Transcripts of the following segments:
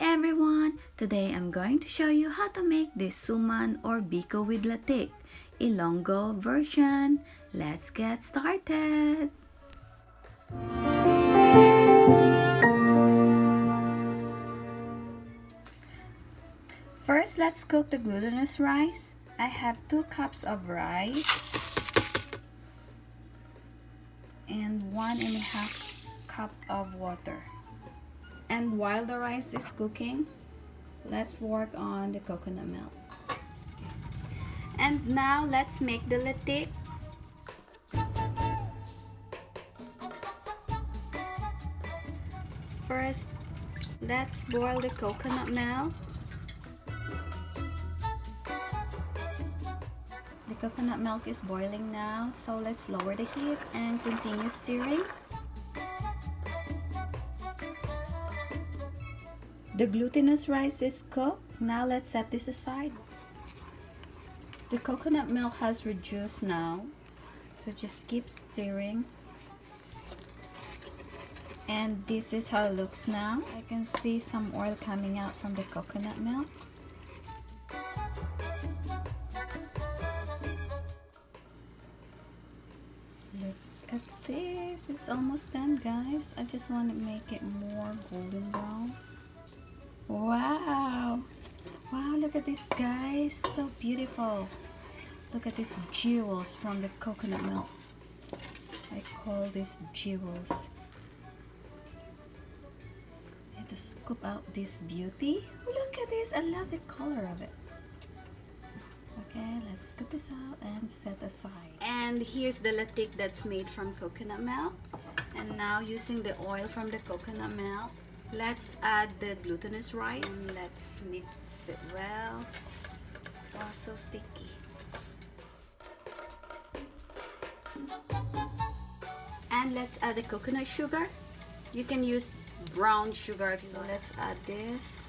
everyone! Today I'm going to show you how to make this Suman or Biko with Latik Ilonggo version. Let's get started! First, let's cook the glutinous rice. I have 2 cups of rice and 1.5 cup of water. And while the rice is cooking, let's work on the coconut milk. And now let's make the latik. First, let's boil the coconut milk. The coconut milk is boiling now, so let's lower the heat and continue stirring. The glutinous rice is cooked. Now let's set this aside. The coconut milk has reduced now, so just keep stirring. And this is how it looks now. I can see some oil coming out from the coconut milk. Look at this. It's almost done, guys. I just want to make it more golden brown. Wow! Wow, look at this, guys. So beautiful. Look at these jewels from the coconut milk. I call these jewels. I have to scoop out this beauty. Look at this. I love the color of it. Okay, let's scoop this out and set aside. And here's the latik that's made from coconut milk. And now using the oil from the coconut milk, let's add the glutinous rice and let's mix it well. Oh, so sticky. And let's add the coconut sugar. You can use brown sugar. So let's add this.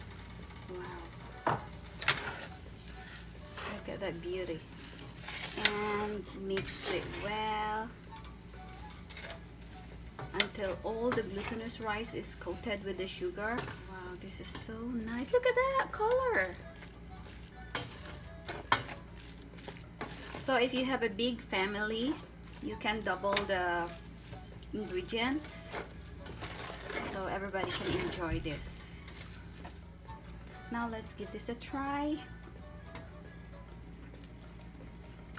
Wow. Look at that beauty. And mix it well until all the glutinous rice is coated with the sugar. Wow, this is so nice. Look at that color. So if you have a big family, you can double the ingredients so everybody can enjoy this. Now let's give this a try.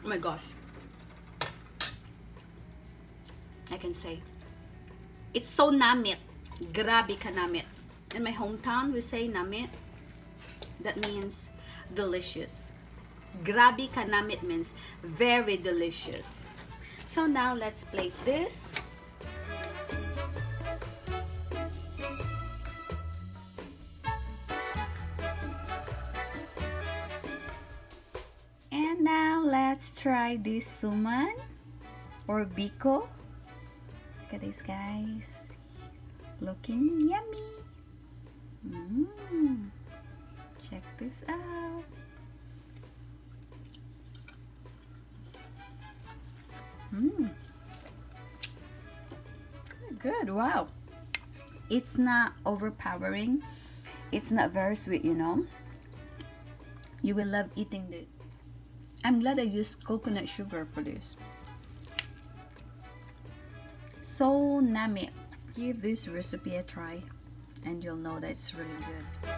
Oh my gosh, I can say it's so namit. Grabe ka namit. In my hometown, we say namit. That means delicious. Grabe ka namit means very delicious. So now let's plate this. And now let's try this suman or biko. Look at this, guys. Looking yummy. Check this out. Good. Wow. It's not overpowering. It's not very sweet, you know. You will love eating this. I'm glad I used coconut sugar for this. So nami. Give this recipe a try and you'll know that it's really good.